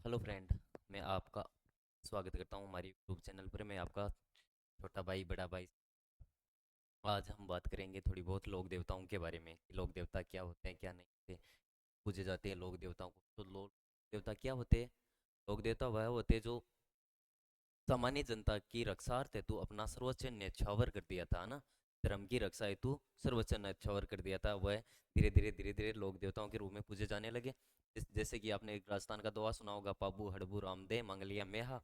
Hello friend. मैं आपका स्वागत करता हूँ हमारे यूट्यूब चैनल पर। मैं आपका छोटा भाई बड़ा भाई। आज हम बात करेंगे थोड़ी बहुत लोक देवताओं के बारे में कि लोक देवता क्या होते हैं क्या नहीं होते, पूजे जाते हैं लोक देवताओं को। तो लोक देवता क्या होते हैं? लोक देवता वह होते हैं जो सामान्य जनता की रक्षार्थ हेतु अपना सर्वोच्च न्यौछावर कर दिया था, है ना। धर्म की रक्षा हेतु सर्वोच्च न्यौछावर कर दिया था। वह धीरे धीरे लोक देवताओं के रूप में पूजे जाने लगे। जैसे कि आपने एक राजस्थान का दोहा सुना होगा, पाबू हड़बू रामदे मंगलिया मेहा,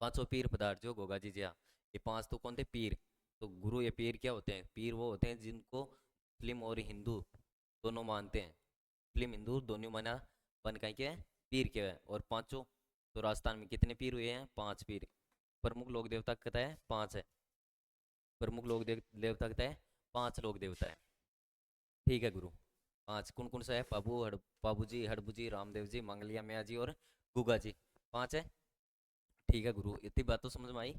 पांचों पीर पधार जो गोगा जी जया। ये पांच तो कौन थे? पीर। तो गुरु ये पीर क्या होते हैं? पीर वो होते हैं जिनको मुस्लिम और हिंदू दोनों मानते हैं। मुस्लिम हिंदू दोनों माना बन कहीं के पीर के हैं। और पांचों, तो राजस्थान में कितने पीर हुए हैं? पांच पीर। प्रमुख लोक देवता कहता है पांच है। प्रमुख देवता कहता है पांच लोक देवता है। ठीक है गुरु। पांच कौन कौन सा है? पाबू जी, हड़बू जी, रामदेव जी, मंगलिया मैया जी और गुगा जी। पांच है। ठीक है गुरु, इतनी बात तो समझ में आई।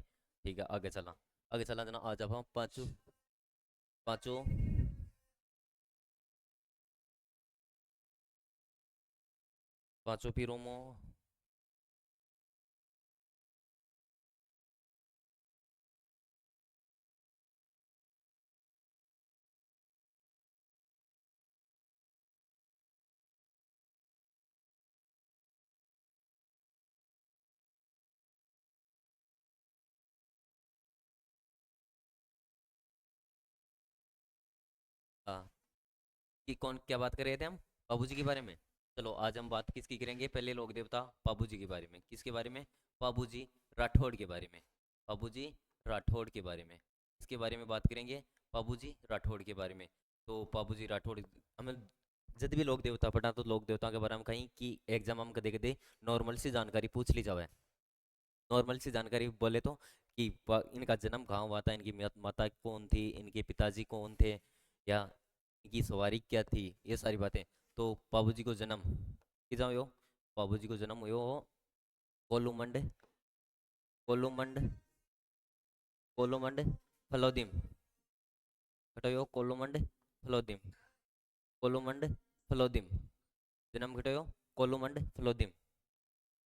ठीक है, आगे चला। आगे चला जना, आज अब हम पांचों पांचों पांचों पीरों में। हाँ, कि कौन क्या बात कर रहे थे हम? बाबू जी के बारे में। चलो आज हम बात किसकी करेंगे? पहले लोक देवता बाबू जी के बारे में। किसके बारे में? बाबू जी राठौड़ के बारे में। बाबू जी राठौड़ के बारे में। इसके बारे में बात करेंगे, बाबू जी राठौड़ के बारे में। तो बाबू जी राठौड़, हमें जब भी लोक देवता पढ़ा तो लोक देवता के बारे में कहीं कि एग्जाम हम कदे कदे नॉर्मल सी जानकारी पूछ ली जावे। नॉर्मल सी जानकारी बोले तो कि इनका जन्म कहाँ हुआ था, इनकी माता कौन थी, इनके पिताजी कौन थे, या इनकी सवारी क्या थी, ये सारी बातें। तो बाबू जी को जन्म कि जाओ यो, बाबू जी को जन्म हुयो कोलूमंड, कोलूमंड, कोलूमंड फलोदिम। घटयो कोलूमंड फलोदिम, कोलूमंड फलोदिम। जन्म घटयो कोलूमंड फलोदिम,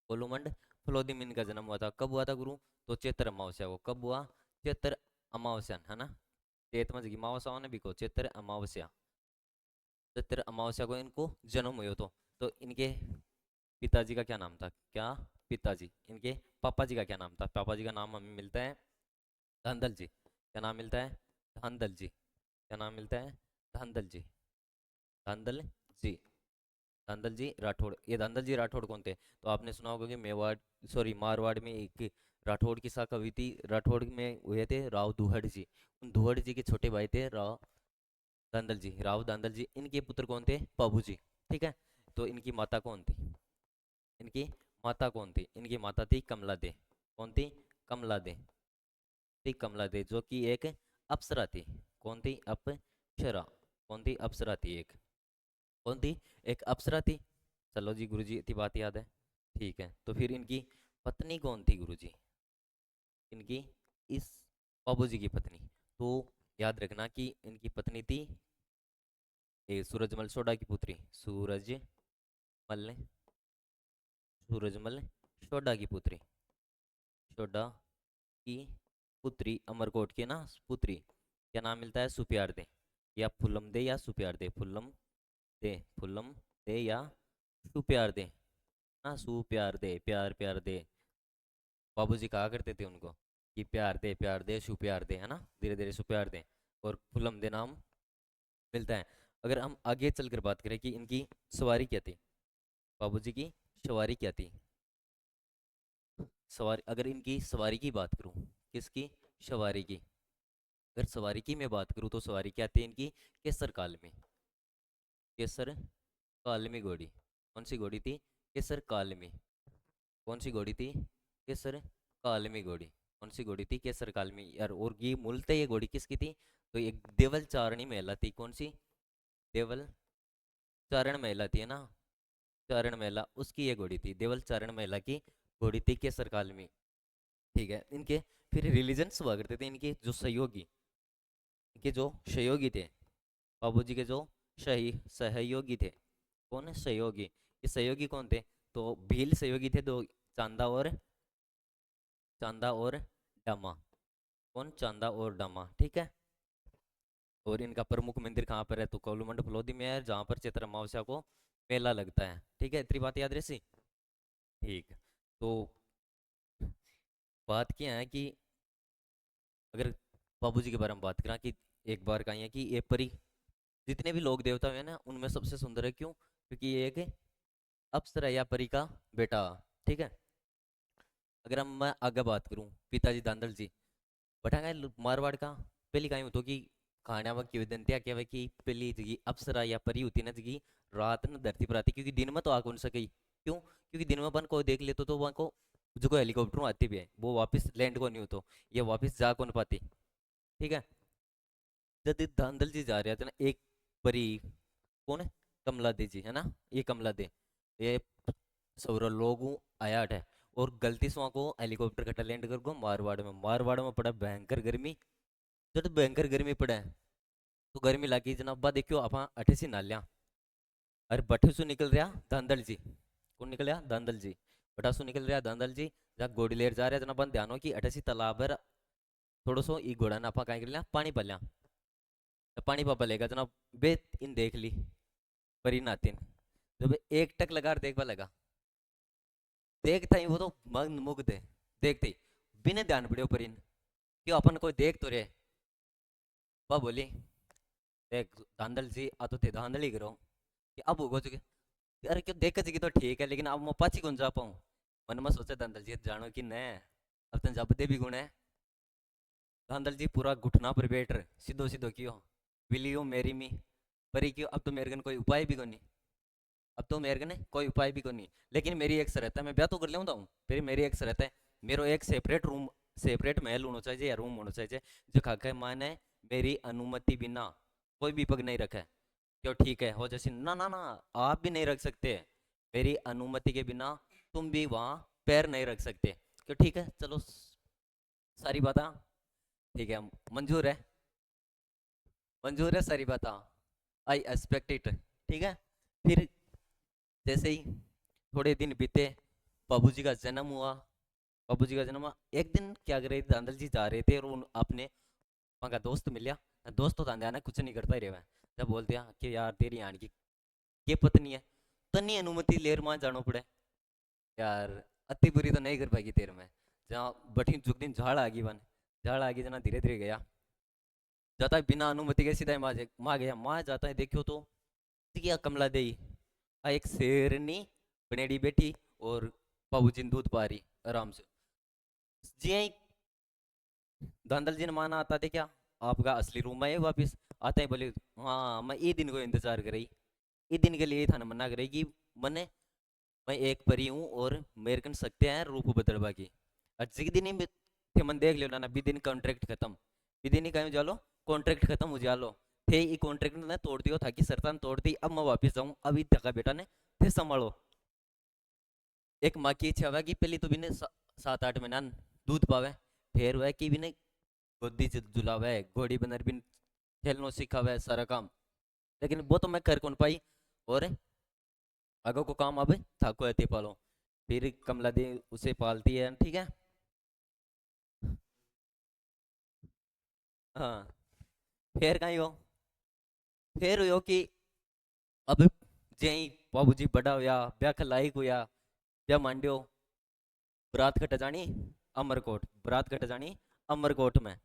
कोलूमंड फलोदिम। इनका जन्म हुआ था। कब हुआ था गुरु? तो चैत्र अमावस्या को। कब हुआ? चैत्र अमावस्या, है ना। चैत में जगी अमावस्या होने भी को चैत्र अमावस्या। चैत्र अमावस्या को इनको जन्म हुआ। तो इनके पिताजी का क्या नाम था? क्या पिताजी, इनके पापा जी का क्या नाम था? पापा जी का नाम हमें मिलता है धंधल जी। क्या नाम मिलता है? धंधल जी। क्या नाम मिलता है? धंधल जी। धंधल जी। धंधल जी राठौड़। ये धंधल जी राठौड़ कौन थे? तो आपने सुना होगा कि मेवाड़, सॉरी मारवाड़ में एक राठौड़ की सा कवि थी। राठौड़ में हुए थे राव दुहड़ जी। उन दुहड़ जी के छोटे भाई थे राव दांदल जी, राव दांदल जी। इनके पुत्र कौन थे? बाबू जी। ठीक है। तो इनकी माता कौन थी? इनकी माता कौन थी? इनकी माता थी कमला दे। कौन थी? कमला दे। थी कमला दे, जो कि एक अप्सरा थी। कौन थी? अप्सरा। कौन थी? अप्सरा थी एक। कौन थी? एक अप्सरा थी। चलो जी गुरु जी, इतनी बात याद है। ठीक है, तो फिर इनकी पत्नी कौन थी गुरु जी? इनकी इस बाबू जी की पत्नी, तो याद रखना कि इनकी पत्नी थी सूरजमल सोडा की पुत्री। सूरजमल, सूरजमल सोडा की पुत्री। सोडा की पुत्री, अमरकोट की ना पुत्री। क्या नाम मिलता है? सुप्यार दे, या फुल्लम दे, या सुप्यार दे। फुल्लम दे, फुल्लम दे, या सुप्यार दे। ना सुप्यार दे, प्यार प्यार दे। बाबूजी कहा करते थे उनको कि प्यार दे सुप्यार दे, है ना। धीरे धीरे सुप्यार दे और फुल्लम दे नाम मिलता है। अगर हम आगे चलकर बात करें कि इनकी सवारी क्या थी, बाबूजी की सवारी क्या थी। सवारी, अगर इनकी सवारी की बात करूं, किसकी? सवारी की। अगर सवारी की मैं बात करूं तो सवारी क्या थी इनकी? केसर काल में। केसर काल में घोड़ी। कौन सी घोड़ी थी? केसर काल में। कौन सी घोड़ी थी? केसर काल में घोड़ी। कौन सी घोड़ी थी? केसर काल में यार। और ये मूलतः ये घोड़ी किसकी थी? तो एक देवल चारणी महिला थी। कौन सी? देवल चारण महिला थी, है ना। चारण महिला, उसकी ये घोड़ी थी। देवल चारण महिला की घोड़ी थी केसर काल में। ठीक है। इनके फिर रिलीजन्स हुआ करते थे, इनके जो सहयोगी, इनके जो सहयोगी थे, बाबूजी के जो सहयोगी थे। कौन है सहयोगी? ये सहयोगी कौन थे? तो भील सहयोगी थे दो, चांदा और डामा। कौन? चांदा और डामा, ठीक है। और इनका प्रमुख मंदिर कहाँ पर है? तो कोलूमंड फलोदी में है, जहाँ पर चैत्र अमावस्या को मेला लगता है, ठीक है। इतनी बात याद रही। ठीक। तो बात क्या है कि अगर बाबूजी के बारे में बात करें कि एक बार का है कि ये परी, जितने भी लोग देवता हुए ना उनमें सबसे सुंदर है, क्यों? क्योंकि ये एक अप्सरा या परी का बेटा, ठीक है। अगर हम मैं आगे बात करूं, पिताजी दांदल जी बटांगा मारवाड़ का पहली कहीं तो कि खाना व की विदंतिया क्या है कि पहली जगी अप्सरा या परी होती ना जगी रात न धरती पर आती, क्योंकि दिन में तो आ कौन सके, क्यों? क्योंकि दिन में अपन को देख लेते तो वहाँ को जो को हेलीकॉप्टर आती भी है वो वापस लैंड को नहीं हो, तो ये वापस जा कौन पाती, ठीक है। जब ये धांधल जी जा रहे थे ना, एक परी, कौन है? कमला दे जी है ना, ये कमला दे, ये सौर लोग आया है, और गलती से वहाँ को हेलीकॉप्टर कटा लैंड कर गो मारवाड़ में पड़ा भयंकर गर्मी। जब भयंकर गर्मी पड़ा है तो गर्मी लगी जनाब, बा देखियो आप अठे सी नालियां, अरे बठे सु निकल रहा धांधल जी। कौन निकल रहा? धांधल जी। बटा सु निकल रहा धांधल जी, जहाँ घोड़ी लेर जा रहा है जनाब, बन ध्यान हो कि अठे सी तालाब है, थोड़ा सो ई घोड़ा ना आपा कहीं कर लिया पानी पा लिया, पानी पापा लेगा जनाब, बे इन देख ली परी नातिन, जब एक टक लगा देखवा लगा, देखता ही वो तो मग्न मुग्ध है, देखते ही बिना ध्यान पड़े ऊपर इन, क्यों अपन कोई देख तो रहे। वह बोली, देख धांधल जी आ तो थे धांधली करो कि अब हो चुके, अरे क्यों देख जी तो ठीक है, लेकिन अब मैं पाची कौन जा पाऊँ। मन में सोचा धांधल जी जानो कि न अब तन जब दे भी गुण है। धांधल जी पूरा घुटना पर बैठ रहे सीधो सीधो क्यों, विलियो मेरी मी परी क्यों, अब तो मेरे कन कोई उपाय भी कोनी, अब तो मेरे कने कोई उपाय भी कोनी, लेकिन मेरी एक शर्त है, मैं ब्याह तो कर लेता हूँ, फिर मेरी एक शर्त है, मेरे एक सेपरेट रूम, सेपरेट महल होना चाहिए या रूम होना चाहिए, जो खाके माने मेरी अनुमति बिना कोई भी पग नहीं रखे। क्यों? ठीक है हो जैसे, ना ना ना, आप भी नहीं रख सकते, मेरी अनुमति के बिना तुम भी वहाँ पैर नहीं रख सकते। क्यों? ठीक है चलो, सारी बात, ठीक है मंजूर है, मंजूर है सारी बात, आई एक्सपेक्ट इट, ठीक है। फिर जैसे ही थोड़े दिन बीते, बाबू जी का जन्म हुआ, बाबू जी का जन्म हुआ, एक दिन क्या कर रहे थे दांदल जी जा रहे थे और उन अपने वहाँ का दोस्त मिला, दोस्त तो दांदा ना कुछ नहीं करता ही रहे, जब बोलते हैं कि यार तेरी आन की ये पत्नी है, तनी अनुमति लेर मान जानो पड़े, यार अति बुरी तो नहीं कर पाएगी तेरे में, जहाँ बठी जुग दिन झाड़ आ गई वन, झाड़ आ गई जना धीरे धीरे गया, जाता है बिना अनुमति के सीधा ही माँ गया, माँ जाता है देखियो तो क्या कमला दे एक शेरनी बनेड़ी बेटी और बाबूजी ने दूध पा रही आराम से, जी ही धांधल जी ने माना आता थे क्या आपका असली रूम में है वापिस, आते ही बोले हाँ मैं ये दिन को इंतजार कर रही, ये दिन के लिए था ना मना करेगी, मने मैं एक परी हूँ और मेरे कन सकते हैं रूप बदलवा की, और जिस दिन ही थे मन देख लो ना, बी दिन कॉन्ट्रैक्ट खत्म, बी दिन ही कहीं जालो कॉन्ट्रैक्ट खत्म हो जालो, थे ये कॉन्ट्रैक्ट ने तोड़ दियो था कि सरतान तोड़ दी, अब मैं वापिस जाऊँ, अब इस जगह बेटा ने थे संभालो। एक माँ की इच्छा हुआ कि पहले तो बिने 7-8 महीना दूध पावे, फिर वह कि बिने गोदी झुलावे, घोड़ी बनर बिन खेलनो सिखावे सारा काम, लेकिन वो तो मैं कर कौन पाई, और आगे को काम अब थाको है पालो, फिर कमला दी उसे पालती है, ठीक है। हाँ, फिर कहीं हो, फिर हो कि अब जई बाबूजी बड़ा होया, ब्याह खलाई होया, ब्याह मांडियो, बरात कट जानी अमरकोट, बरात कट जानी अमरकोट में,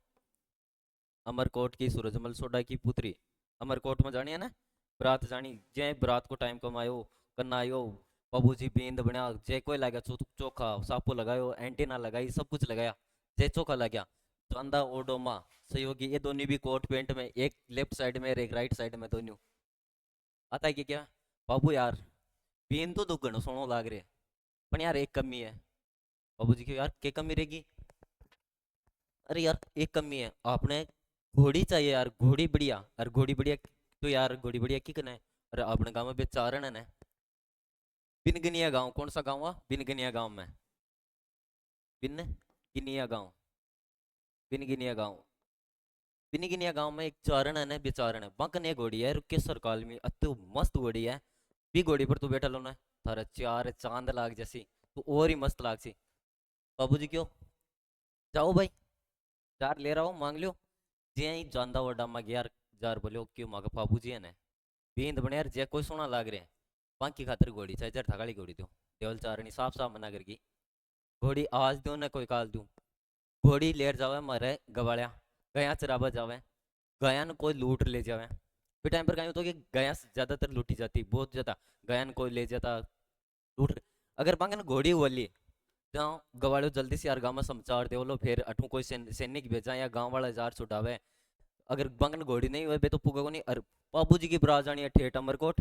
अमरकोट की सूरजमल सोडा की पुत्री अमरकोट में जानी है ना, बरात जानी, जय बरात को टाइम कमायो करना आयो, बाबूजी बींद बना, जय कोई लगा चोखा सापो लगायो, एंटीना लगाई, सब कुछ लगाया, जय चोखा लगा, चंदा ओडोमा सहयोगी, ये दोनों भी कोट पेंट में, एक लेफ्ट साइड में और एक राइट साइड में, दोनों आता है कि क्या बाबू यार बीन तो दो घणो सोनो लाग रहे, पर यार एक कमी है, बाबूजी की यार क्या कमी रहेगी, अरे यार एक कमी है, आपने घोड़ी चाहिए यार, घोड़ी बढ़िया, अरे घोड़ी बढ़िया, तो यार घोड़ी बढ़िया की करना है, अरे अपने गांव में बेचारण है ना, बिनगनिया गांव, कौन सा गांव हुआ बिनगनिया गांव में, बिन गिनिया गांव, बिनगिनिया गांव, बिनगिनिया गांव में एक चारण है ना, बेचारण है, बंकने घोड़ी है, रुके सरकाल में अति मस्त घोड़ी है, भी घोड़ी पर तू बैठा लो ना, थारा चार चांद लाग जैसी, तू और ही मस्त लाग सी। बाबूजी क्यों, जाओ भाई, जार ले रहा हो मांग लियो। जे ही ਜਾਂਦਾ वो डामा गया जार बोलियो क्यों मांगे बाबूजी है ने बींद बने यार जे कोई सोना लाग रहे हैं। बाकी खातर घोड़ी चाहे जर थकाली घोड़ी दो, देवल चारनी साफ साफ मना करगी। घोड़ी आज दो ना कोई काल दूं। घोड़ी लेर जावे मारे गवालिया, गया चराबा जावे, गया न कोई लूट ले जावे। फिर टाइम पर कहीं तो कि गया ज्यादातर लूटी जाती बहुत ज्यादा, गया न कोई ले जाता लूट। अगर बांगे न घोड़ी वाली जाओ गवाड़ो जल्दी से यार गांव में समाचार दे लो, फिर अठू कोई सैनिक भेजा या गांव वाला जार छुटावे। अगर बंगन घोड़ी नहीं हुए बे तो पुगा को नहीं। अरे बाबू जी की बरात जानी है ठेठ अमरकोट,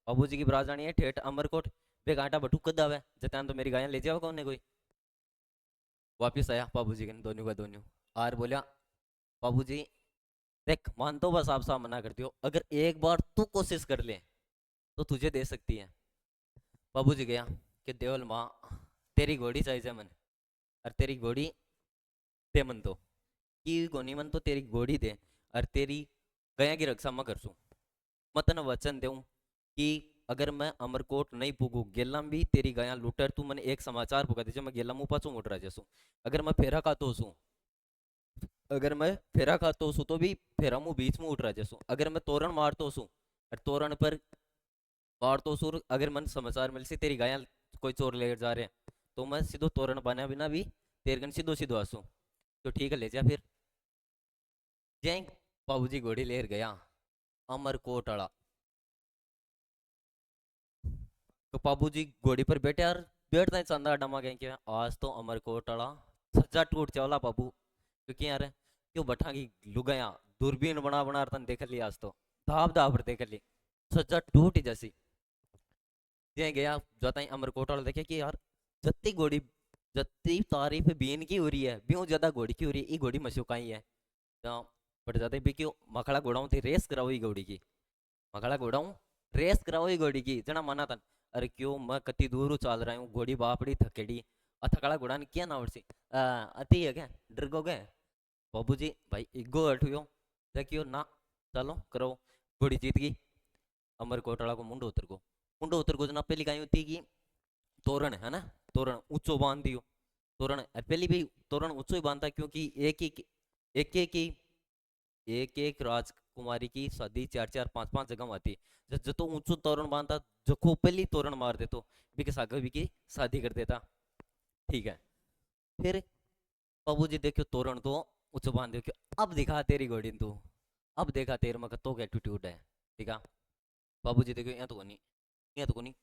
बाबू जी की बरात जानी है ठेठ अमरकोट। बे घाटा बटू कद आवे जतान तो मेरी गायन ले जाओ कौन ने कोई। वापिस आया बाबू जी के दोनों का दोनों आर बोलिया बाबू जी देख मान तो बस आप साफ मना करती हो, अगर एक बार तू कोशिश कर ले तो तुझे दे सकती है। बाबू जी गया कि देवल माँ तेरी घोड़ी चाहिए मन, और तेरी घोड़ी दे मन तो की गोनी मन तो तेरी घोड़ी दे, और तेरी गया की रक्षा मैं करसूं। मैं तने वचन दूं कि अगर मैं अमरकोट नहीं पुगू गेलम भी तेरी गया लूटर, तू मैंने एक समाचार पुगा दीजिए मैं गेलम पाचू उठ रहा जैसू। अगर मैं फेरा खातो हूँ, अगर मैं फेरा खातो हूँ तो भी फेरा मुँह बीच में उठ रहा जैसू। अगर मैं तोरण मारतो हूँ और तोरण पर मारतो हूँ, अगर मन समाचार मिल सी तेरी गाया कोई चोर ले जा रहे हैं तो मैं सीधो तोरण बना बिना भी तेरे कन सीधो सीधो आसू। तो ठीक है ले जा फिर। जय बाबूजी घोड़ी लेर गया अमरकोट आला। तो बाबूजी घोड़ी पर बैठे यार बैठता ही चंदा डमा गए कि आज तो अमरकोट आला सज्जा टूट चावला बाबू। क्योंकि यार क्यों बठा की लुगाया दूरबीन बना बना तन देख ली आज तो धाप धाप देख ली सज्जा टूट ही जैसी। जे गया जाता ही अमरकोट वाला देखे कि यार जत्ती घोड़ी जत्ती तारीफ बीन की हो रही है ब्यों ज्यादा घोड़ी की हो रही है, ई घोड़ी मशुकाई है। तो बट जाते भी क्यों मखड़ा घोड़ाऊं थी रेस कराओ ई घोड़ी की, मखड़ा घोड़ाऊं रेस कराओ ई घोड़ी की जना मना तन। अरे क्यों मैं कति दूर चल रहा हूँ घोड़ी बापड़ी थकेड़ी, थकड़ा घोड़ा ने क्या ना उड़सी अति है क्या डर गो गए। बाबू जी भाई इगो हटो देखियो ना चलो करो। घोड़ी जीत गई, अमरकोट वाला को मुंडो उतर को जना पहली कहीं होती कि तोरण है ना, तोरण ऊंचो बांध दियो। तोरण पहली भी तोरण ऊंचो ही बांधता क्योंकि एक एक ही एक एक राजकुमारी की शादी चार चार पांच पांच जगह में आती। जब तो ऊंचो तोरण बांधता जखो पहली तोरण मार दे तो बिके सागर बिकी शादी कर देता। ठीक है फिर बाबू जी देखो तोरण तो ऊंचो बांध दियो कि अब दिखा तेरी घोड़ी तू, अब देखा तेरे में तो एटीट्यूड है। ठीक है बाबू जी देखो यहाँ तो कोनी, यहाँ तो कोनी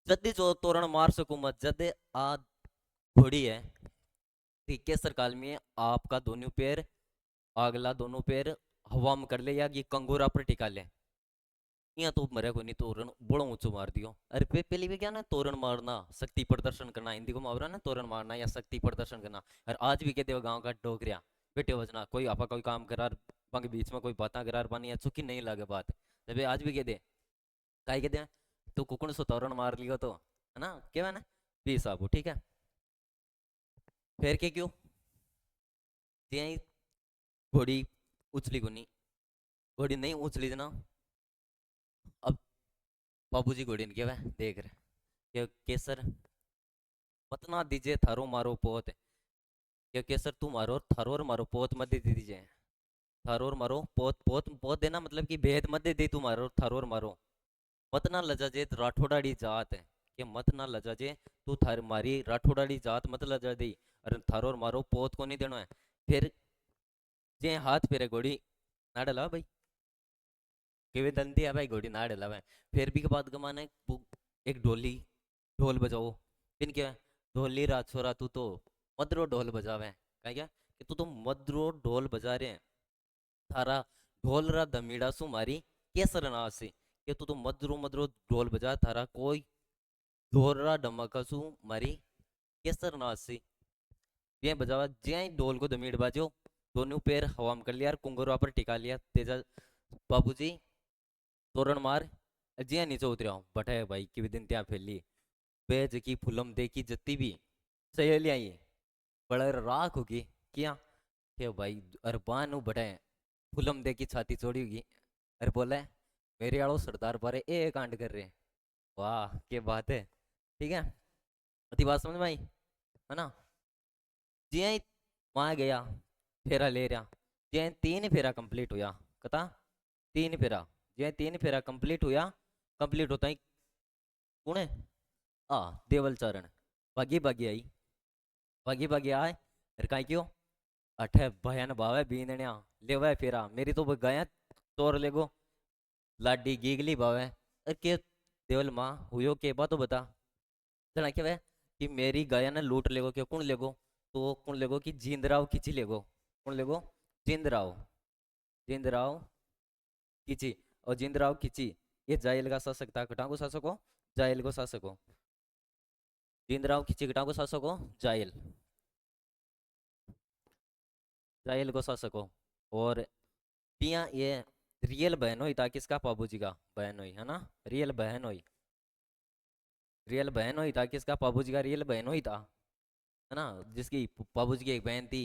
जदे जो तोरण मार सकूं मत जदे आ घोड़ी है ठीक है सरकाल में आपका दोनों पैर अगला दोनों पैर हवा में कर ले या ये कंगोरा पर टिका ले। यहाँ तो मरे को नहीं तोरण बड़ो ऊंचो मार दियो। अरे पहले भी क्या ना तोरण मारना शक्ति प्रदर्शन करना, हिंदी को मुहावरा ना तोरण मारना या शक्ति प्रदर्शन करना। और आज भी कहते हो गाँव का डोगरिया बेटे बजना कोई आपा कोई काम करार बंग बीच में कोई बातें करार पानी या चुकी नहीं लगे बात जब आज भी कह दे काई कहते हैं तू कुकण सो तोरण मार लियो तो है ना क्या ना भी साबू ठीक है। फिर के क्यों जे घोड़ी उछली को नहीं, घोड़ी नहीं उछली जना। अब बाबूजी घोड़ी ने क्या देख रहे कि केसर पतना दीजिए थारो मारो पोत, क्या केसर तू मारो थारो और मारो पोत मत दे दीजिए। थारो और मारो पोत पोत पोत देना मतलब कि भेद मत दे तू मारो थारो और मारो। मत ना लजाजे राठौड़ाड़ी जात है कि मत ना लजाजे तू थार मारी राठौड़ाड़ी जात मत लजा दे। अरे थारो और मारो पोत को नहीं देना है। फिर जे हाथ फेरे घोड़ी ना डला भाई कि वे दंती है भाई घोड़ी ना डला भाई। फिर भी के बाद कमाने एक ढोली ढोल बजाओ। फिर क्या ढोली रात छोरा तू तो मदरो ढोल बजावे कह क्या कि तू तो मदरो ढोल बजा रहे हैं थारा ढोल रा दमीड़ा सु मारी केसर ना से कि तू तो मदरो मदरो ढोल बजा थारा कोई ढोल रा डमका सु मारी केसर ना से। ये बजावा ज्या ढोल को दमीड़ बाजो दोनों पैर हवा में कर लिया कुंगुरा पर टिका लिया तेजा बाबूजी तोरण मार जिया नीचे उतरिया बटे भाई की भी दिन त्या फैली बेज की फुलम देखी जत्ती भी सहेली आई बड़ा राख होगी क्या के भाई अरबान बटे फुलम देखी छाती चोड़ी होगी। अरे बोले मेरे आड़ो सरदार बारे ए कांड कर रहे वाह के बात है। ठीक है, अति बात समझ में आई है ना। जिया वहां गया फेरा ले रहा, जिया 3 फेरा कंप्लीट हुआ, कता 3 फेरा, जिया 3 फेरा कंप्लीट होता ही कौन है आ देवल चरण भागी भागी आई, भागी भागी आए फिर काई क्यों अठे भयान भावे बीनण्या लेवा फेरा मेरी तो गया तोर लेगो लाडी गीगली भावे। अरे के देवल माँ हुयो के बात तो बता, जना क्या वे कि मेरी गाया ने लूट लेगो, क्यों कौन लेगो, तो कौन लेगो कि जिंदराव खिंची लेगो, कौन लेगो जिंदराव, जिंदराव खिंची, और जिंदराव खिंची ये जायल का शासक था, कटां को शासक हो जायल को शासक हो, जिंदराव खिंची कटां को शासक हो जायल, जायल को शासक हो। और पिया ये रियल बहन हुई था किसका, पाबूजी का बहन हुई है ना, रियल बहन हुई, रियल बहन हुई था किसका, पाबूजी का रियल बहन हुई था है ना, जिसकी पाबूजी की एक बहन थी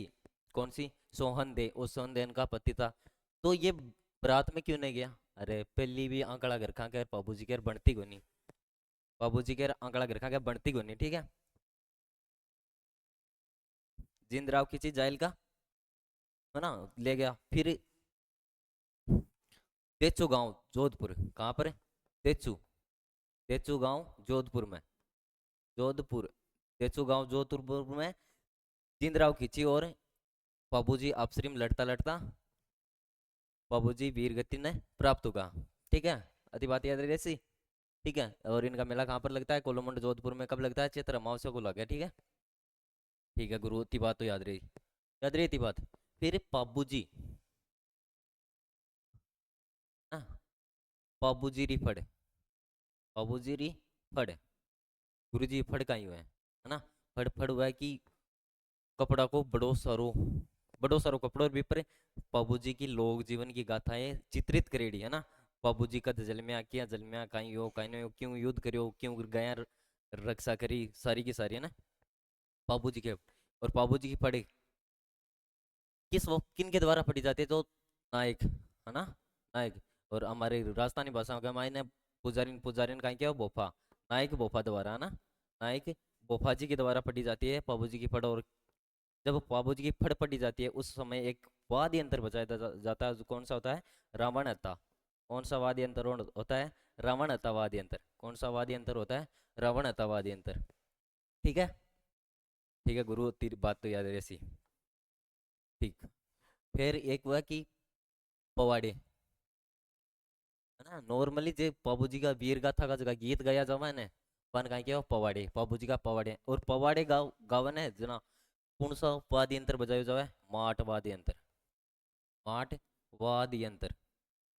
कौन सी, सोहन दे, उस सोहन देन का पति था। तो ये बारात में क्यों नहीं गया, अरे पहली भी आंकड़ा घर खा के पाबूजी के बनती को नहीं, पाबूजी के आंकड़ा घर खा के बनती को नहीं, ठीक है। जिंदराव खिंची जायल का है ना, ले गया फिर तेचू गांव जोधपुर, कहाँ पर है तेचू, तेचू गांव जोधपुर में, जोधपुर तेचू गांव जोधपुर में जिंदराव खिंची और बाबूजी आपसरी में लड़ता लड़ता बाबूजी वीर गति ने प्राप्त होगा, ठीक है, आधी बात याद रही ऐसी, ठीक है। और इनका मेला कहाँ पर लगता है, कोलमंड जोधपुर में, कब लगता है, चैत्र अमावस्या को लगा, ठीक है, ठीक है गुरु, इतनी बात तो याद रही इतनी बात। फिर बाबूजी ना, बाबूजी री फड़, बाबूजी री फड़, गुरुजी फड़ का ही हुआ है ना, फड़ फड़ हुआ है कि कपड़ा को बड़ो सारो कपड़ो भी पर बाबूजी की लोक जीवन की गाथाएं चित्रित करेड़ी है ना, बाबूजी का जलम्या किया जलम्या कहीं हो कहीं नहीं हो, क्यों युद्ध करियो, क्यों गया रक्षा करी, सारी की सारी है ना बाबूजी के। और बाबूजी की पढ़े किस वक्त किन के द्वारा पढ़ी जाती है, तो नायक है ना, नायक। और हमारे राजस्थानी भाषा में मायने पुजारिन पुजारिन कहीं क्या बोफा, नायक बोफा द्वारा है ना, नायक बोफा जी के द्वारा पढ़ी जाती है बाबूजी की पढ़। और जब बाबूजी की फड़ पड़ी जाती है उस समय एक वाद्य यंत्र बजाया जाता है, जो कौन सा होता है, रावण हत्ता, कौन सा वाद्य यंत्र होता है, रावण हत्ता वाद्य यंत्र, कौन सा वाद्य यंत्र होता है, रावण हत्ता वाद्य यंत्र, ठीक है, ठीक है गुरु, तेरी बात तो याद है ऐसी, ठीक। फिर एक हुआ कि पवाड़े है ना, नॉर्मली जो बाबूजी का वीर गाथा का जगह गीत गाया जावा है ना, पन का क्या पवाड़े, बाबूजी का पवाड़े, और पवाड़े गावन है जना कौन सा वाद्य यंत्र बजाया जावा है, माट वाद्य यंत्र, माट वाद्य यंत्र,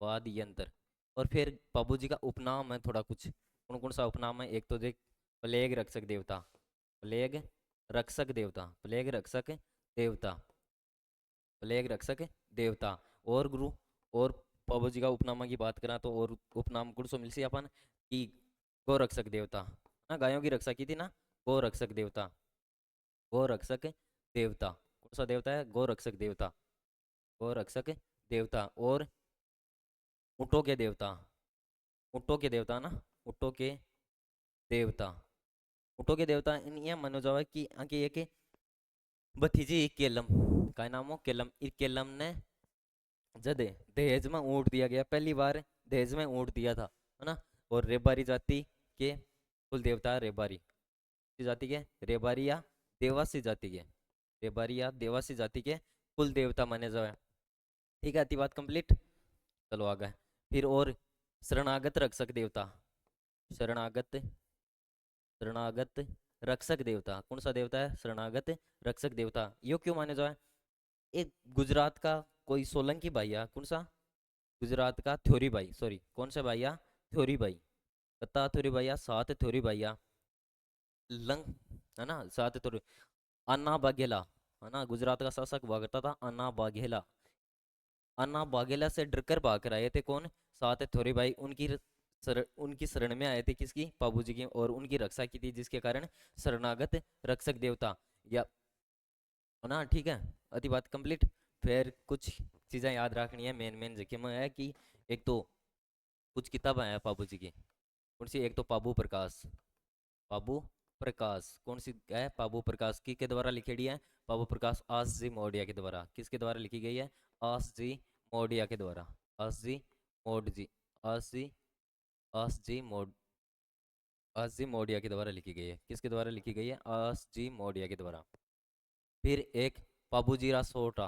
वाद्य यंत्र। और फिर बाबूजी का उपनाम है थोड़ा कुछ, कौन कौन सा उपनाम है, एक तो देख प्लेग रक्षक देवता, प्लेग रक्षक देवता, प्लेग रक्षक देवता, प्लेग रक्षक देवता। और गुरु, और बाबूजी का उपनामा की बात करा तो और उपनाम कौन सो मिलसी अपन की, गौ रक्षक देवता ना, गायों की रक्षा की थी ना, गौ रक्षक देवता, गौ रक्षक देवता, कौन सा देवता है, गौ रक्षक देवता, गौ रक्षक देवता। और ऊँटों के देवता, ऊँटों के देवता ना, ऊँटों के देवता, ऊँटों के देवता इन ये मानो जावे कि आगे ये के भतीजी केलम का नाम हो, केलम, इस केलम ने जदे दहेज में ऊँट दिया गया, पहली बार दहेज में ऊँट दिया था है ना। और रेबारी जाति के कुल देवता है रेबारी, जाति के रेबारी या देवासी जाति के, रेबारी या देवासी जाति के कुल देवता माने जावे, ठीक है, आती बात कंप्लीट, चलो आगे। फिर और शरणागत रक्षक देवता, शरणागत, शरणागत रक्षक देवता, कौन सा देवता है, शरणागत रक्षक देवता, यो क्यों माने जाए, एक गुजरात का कोई सोलंकी भैया, कौन सा, गुजरात का थ्योरी भाई, सॉरी कौन सा भैया, थ्योरी भाई, कत्ता थ्योरी भैया, सात थ्योरी भैया, लंग है ना, सात थ्योरी, अन्ना बाघेला है ना, गुजरात का शासक हुआ करता था अन्ना बाघेला, अन्ना बाघेला से डरकर भाग कर आए थे कौन, सात थोरी भाई, उनकी शरण में आए थे किसकी, बाबूजी की, और उनकी रक्षा की थी, जिसके कारण शरणागत रक्षक देवता या है ना, ठीक है, अति बात कंप्लीट। फिर कुछ चीज़ें याद रखनी है, मेन मेन जगह में है कि एक तो कुछ किताबें हैं बाबूजी की, कौन सी, एक तो पाबू प्रकाश, पाबू प्रकाश कौन सी है? पाबू प्रकाश की के द्वारा लिखेड़ी है? पाबू प्रकाश आस जी मोडिया के द्वारा। किसके द्वारा लिखी गई है? आस जी मोडिया के द्वारा। आस जी मोड जी आस जी आस जी मोड आस जी मोडिया के द्वारा लिखी गई है। किसके द्वारा लिखी गई है? आस जी मोडिया के द्वारा। फिर एक पाबूजीरा सोटा।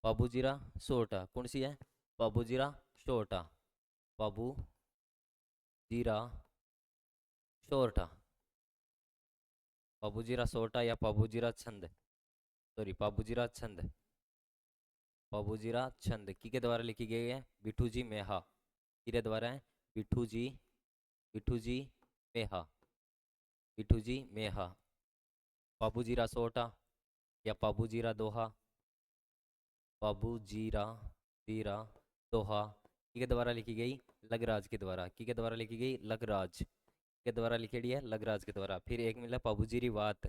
पाबूजीरा सोटा कौन सी है? पाबूजीरा सोटा। पाबूजीरा सोटा। पाबूजीरा सोटा या पाबूजीरा छंद, सॉरी पाबूजीरा छंद। पाबूजीरा छंद की के द्वारा लिखी गई है? बिठू जी मेहा। किरे द्वारा है? बिठू जी बिठू जी मेहा। बिठू जी मेहा। पाबूजीरा सोटा या पाबूजीरा दोहा। पाबूजीरा जीरा दोहा की के द्वारा लिखी गई? लगराज के द्वारा। की के द्वारा लिखी गई? लगराज के द्वारा लिखेड़ी है? लगराज के द्वारा। फिर एक मिला पाबूजीरी वात।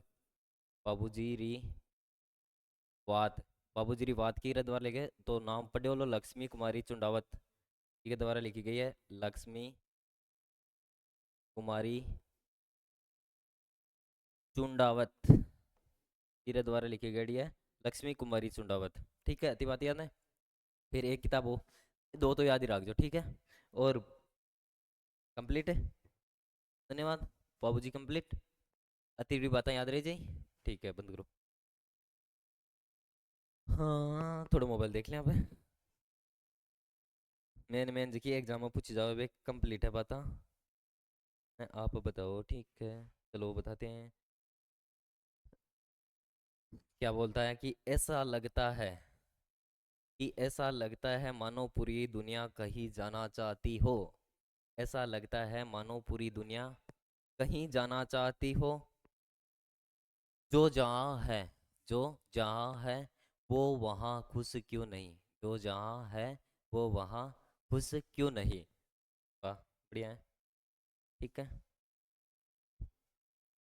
पाबूजीरी वात। बाबूजी वात की द्वारा लिखे तो नाम पढ़े बोलो लक्ष्मी कुमारी चुंडावत के द्वारा लिखी गई है? लक्ष्मी कुमारी चुंडावत की द्वारा लिखी गई है? लक्ष्मी कुमारी चुंडावत। ठीक है, इतनी बात याद है। फिर एक किताब हो, दो तो याद ही रख जो, ठीक है। और कंप्लीट है, धन्यवाद। बाबूजी कंप्लीट, अति बातें याद रह जाए। ठीक है, बंद करो। हाँ थोड़ा मोबाइल देख लें आप। मेन मेन जी एग्जाम में पूछी जाओ वे कंप्लीट है बात। आप बताओ, ठीक है। चलो बताते हैं। क्या बोलता है कि ऐसा लगता है कि ऐसा लगता है मानो पूरी दुनिया कहीं जाना चाहती हो। ऐसा लगता है मानो पूरी दुनिया कहीं जाना चाहती हो। जो जहाँ है जो जहाँ है वो वहाँ खुश क्यों नहीं? जो जहाँ है वो वहाँ खुश क्यों नहीं? वाह, बढ़िया है। ठीक है।